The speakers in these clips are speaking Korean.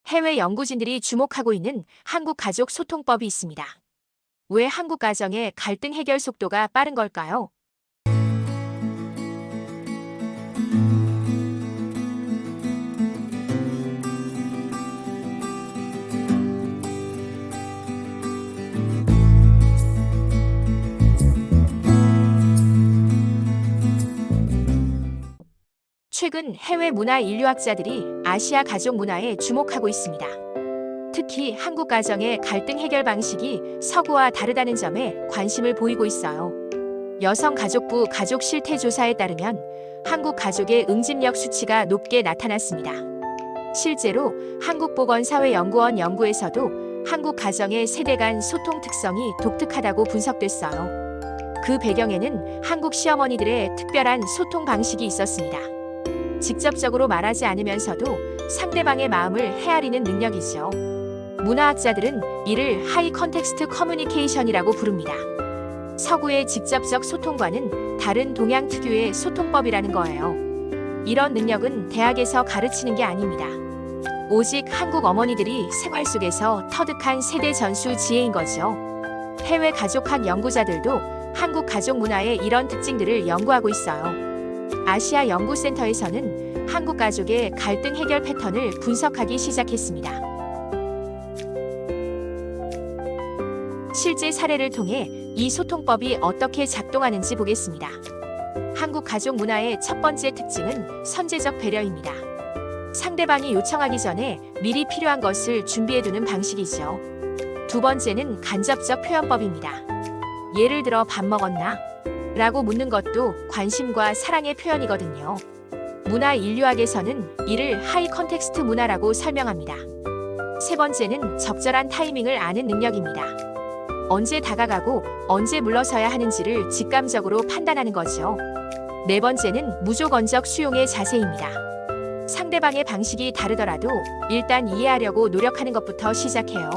해외 연구진들이 주목하고 있는 한국 가족 소통법이 있습니다. 왜 한국 가정의 갈등 해결 속도가 빠른 걸까요? 최근 해외 문화 인류학자들이 아시아 가족 문화에 주목하고 있습니다. 특히 한국 가정의 갈등 해결 방식이 서구와 다르다는 점에 관심을 보이고 있어요. 여성가족부 가족 실태 조사에 따르면 한국 가족의 응집력 수치가 높게 나타났습니다. 실제로 한국보건사회연구원 연구에서도 한국 가정의 세대 간 소통 특성이 독특하다고 분석됐어요. 그 배경에는 한국 시어머니들의 특별한 소통 방식이 있었습니다. 직접적으로 말하지 않으면서도 상대방의 마음을 헤아리는 능력이죠. 문화학자들은 이를 하이 컨텍스트 커뮤니케이션이라고 부릅니다. 서구의 직접적 소통과는 다른 동양 특유의 소통법이라는 거예요. 이런 능력은 대학에서 가르치는 게 아닙니다. 오직 한국 어머니들이 생활 속에서 터득한 세대 전수 지혜인 거죠. 해외 가족학 연구자들도 한국 가족 문화의 이런 특징들을 연구하고 있어요. 아시아 연구센터에서는 한국 가족의 갈등 해결 패턴을 분석하기 시작했습니다. 실제 사례를 통해 이 소통법이 어떻게 작동하는지 보겠습니다. 한국 가족 문화의 첫 번째 특징은 선제적 배려입니다. 상대방이 요청하기 전에 미리 필요한 것을 준비해두는 방식이죠. 두 번째는 간접적 표현법입니다. 예를 들어 밥 먹었나? 라고 묻는 것도 관심과 사랑의 표현이거든요. 문화 인류학에서는 이를 하이 컨텍스트 문화라고 설명합니다. 세 번째는 적절한 타이밍을 아는 능력입니다. 언제 다가가고 언제 물러서야 하는지를 직감적으로 판단하는 거죠. 네 번째는 무조건적 수용의 자세입니다. 상대방의 방식이 다르더라도 일단 이해하려고 노력하는 것부터 시작해요.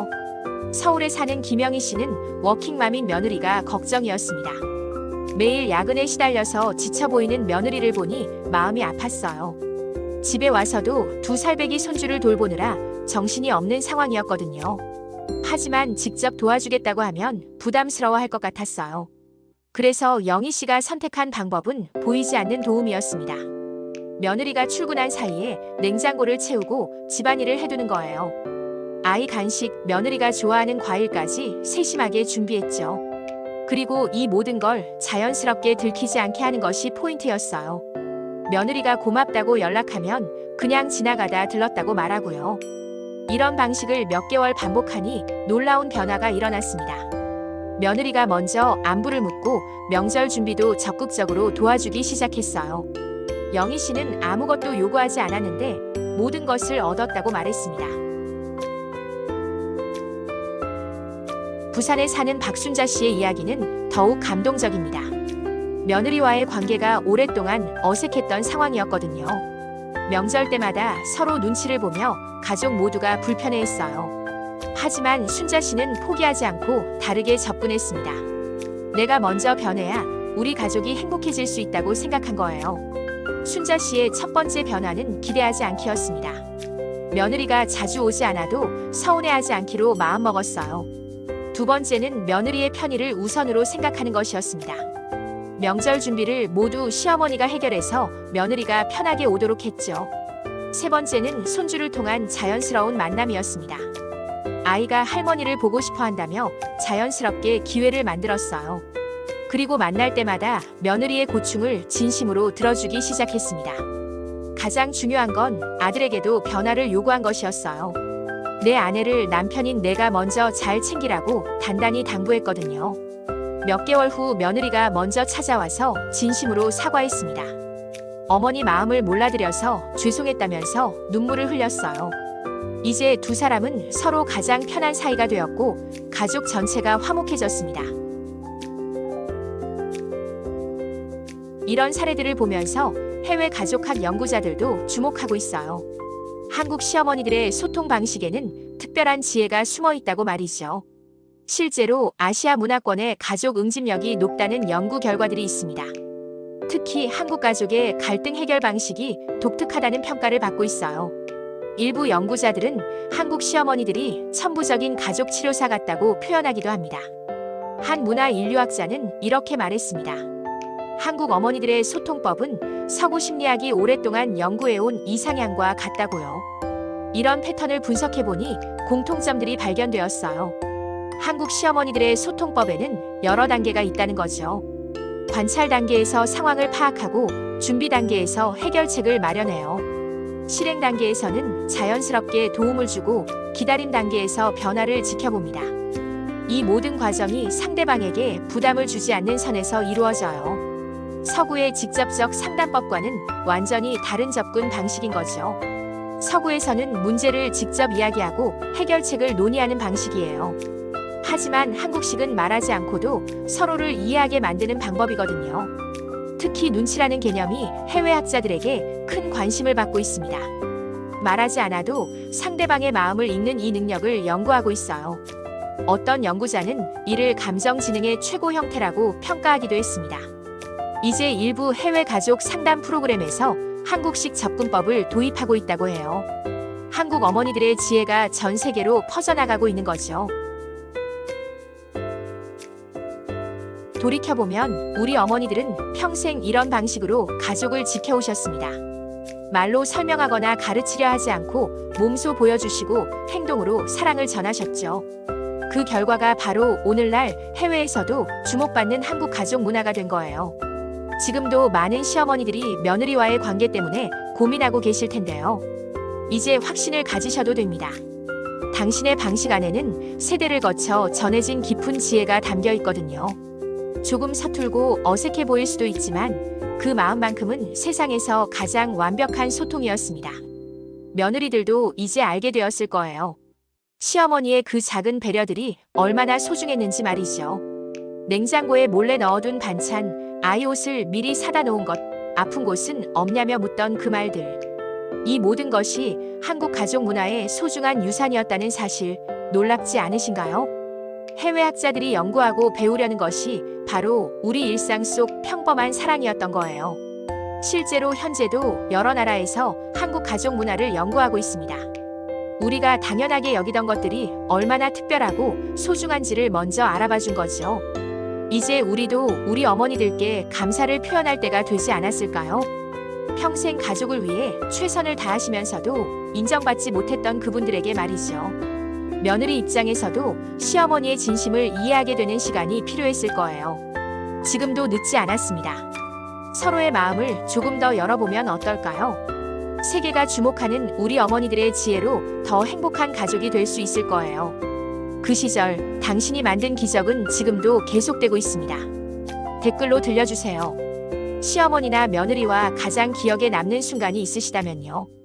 서울에 사는 김영희 씨는 워킹맘인 며느리가 걱정이었습니다. 매일 야근에 시달려서 지쳐 보이는 며느리를 보니 마음이 아팠어요. 집에 와서도 2살배기 손주를 돌보느라 정신이 없는 상황이었거든요. 하지만 직접 도와주겠다고 하면 부담스러워할 것 같았어요. 그래서 영희 씨가 선택한 방법은 보이지 않는 도움이었습니다. 며느리가 출근한 사이에 냉장고를 채우고 집안일을 해두는 거예요. 아이 간식, 며느리가 좋아하는 과일까지 세심하게 준비했죠. 그리고 이 모든 걸 자연스럽게 들키지 않게 하는 것이 포인트였어요. 며느리가 고맙다고 연락하면 그냥 지나가다 들렀다고 말하고요. 이런 방식을 몇 개월 반복하니 놀라운 변화가 일어났습니다. 며느리가 먼저 안부를 묻고 명절 준비도 적극적으로 도와주기 시작했어요. 영희 씨는 아무것도 요구하지 않았는데 모든 것을 얻었다고 말했습니다. 부산에 사는 박순자 씨의 이야기는 더욱 감동적입니다. 며느리와의 관계가 오랫동안 어색했던 상황이었거든요. 명절 때마다 서로 눈치를 보며 가족 모두가 불편해했어요. 하지만 순자 씨는 포기하지 않고 다르게 접근했습니다. 내가 먼저 변해야 우리 가족이 행복해질 수 있다고 생각한 거예요. 순자 씨의 첫 번째 변화는 기대하지 않기였습니다. 며느리가 자주 오지 않아도 서운해하지 않기로 마음먹었어요. 두 번째는 며느리의 편의를 우선으로 생각하는 것이었습니다. 명절 준비를 모두 시어머니가 해결해서 며느리가 편하게 오도록 했죠. 세 번째는 손주를 통한 자연스러운 만남이었습니다. 아이가 할머니를 보고 싶어 한다며 자연스럽게 기회를 만들었어요. 그리고 만날 때마다 며느리의 고충을 진심으로 들어주기 시작했습니다. 가장 중요한 건 아들에게도 변화를 요구한 것이었어요. 내 아내를 남편인 내가 먼저 잘 챙기라고 단단히 당부했거든요. 몇 개월 후 며느리가 먼저 찾아와서 진심으로 사과했습니다. 어머니 마음을 몰라드려서 죄송했다면서 눈물을 흘렸어요. 이제 두 사람은 서로 가장 편한 사이가 되었고 가족 전체가 화목해졌습니다. 이런 사례들을 보면서 해외 가족학 연구자들도 주목하고 있어요. 한국 시어머니들의 소통 방식에는 특별한 지혜가 숨어 있다고 말이죠. 실제로 아시아 문화권의 가족 응집력이 높다는 연구 결과들이 있습니다. 특히 한국 가족의 갈등 해결 방식이 독특하다는 평가를 받고 있어요. 일부 연구자들은 한국 시어머니들이 천부적인 가족 치료사 같다고 표현하기도 합니다. 한 문화 인류학자는 이렇게 말했습니다. 한국 어머니들의 소통법은 서구 심리학이 오랫동안 연구해온 이상향과 같다고요. 이런 패턴을 분석해보니 공통점들이 발견되었어요. 한국 시어머니들의 소통법에는 여러 단계가 있다는 거죠. 관찰 단계에서 상황을 파악하고 준비 단계에서 해결책을 마련해요. 실행 단계에서는 자연스럽게 도움을 주고 기다림 단계에서 변화를 지켜봅니다. 이 모든 과정이 상대방에게 부담을 주지 않는 선에서 이루어져요. 서구의 직접적 상담법과는 완전히 다른 접근 방식인 거죠. 서구에서는 문제를 직접 이야기하고 해결책을 논의하는 방식이에요. 하지만 한국식은 말하지 않고도 서로를 이해하게 만드는 방법이거든요. 특히 눈치라는 개념이 해외 학자들에게 큰 관심을 받고 있습니다. 말하지 않아도 상대방의 마음을 읽는 이 능력을 연구하고 있어요. 어떤 연구자는 이를 감정지능의 최고 형태라고 평가하기도 했습니다. 이제 일부 해외 가족 상담 프로그램에서 한국식 접근법을 도입하고 있다고 해요. 한국 어머니들의 지혜가 전 세계로 퍼져나가고 있는 거죠. 돌이켜보면 우리 어머니들은 평생 이런 방식으로 가족을 지켜오셨습니다. 말로 설명하거나 가르치려 하지 않고 몸소 보여주시고 행동으로 사랑을 전하셨죠. 그 결과가 바로 오늘날 해외에서도 주목받는 한국 가족 문화가 된 거예요. 지금도 많은 시어머니들이 며느리와의 관계 때문에 고민하고 계실 텐데요. 이제 확신을 가지셔도 됩니다. 당신의 방식 안에는 세대를 거쳐 전해진 깊은 지혜가 담겨 있거든요. 조금 서툴고 어색해 보일 수도 있지만 그 마음만큼은 세상에서 가장 완벽한 소통이었습니다. 며느리들도 이제 알게 되었을 거예요. 시어머니의 그 작은 배려들이 얼마나 소중했는지 말이죠. 냉장고에 몰래 넣어둔 반찬, 아이 옷을 미리 사다 놓은 것, 아픈 곳은 없냐며 묻던 그 말들. 이 모든 것이 한국 가족 문화의 소중한 유산이었다는 사실 놀랍지 않으신가요? 해외 학자들이 연구하고 배우려는 것이 바로 우리 일상 속 평범한 사랑이었던 거예요. 실제로 현재도 여러 나라에서 한국 가족 문화를 연구하고 있습니다. 우리가 당연하게 여기던 것들이 얼마나 특별하고 소중한지를 먼저 알아봐 준 거죠. 이제 우리도 우리 어머니들께 감사를 표현할 때가 되지 않았을까요? 평생 가족을 위해 최선을 다하시면서도 인정받지 못했던 그분들에게 말이죠. 며느리 입장에서도 시어머니의 진심을 이해하게 되는 시간이 필요했을 거예요. 지금도 늦지 않았습니다. 서로의 마음을 조금 더 열어보면 어떨까요? 세계가 주목하는 우리 어머니들의 지혜로 더 행복한 가족이 될 수 있을 거예요. 그 시절 당신이 만든 기적은 지금도 계속되고 있습니다. 댓글로 들려주세요. 시어머니나 며느리와 가장 기억에 남는 순간이 있으시다면요.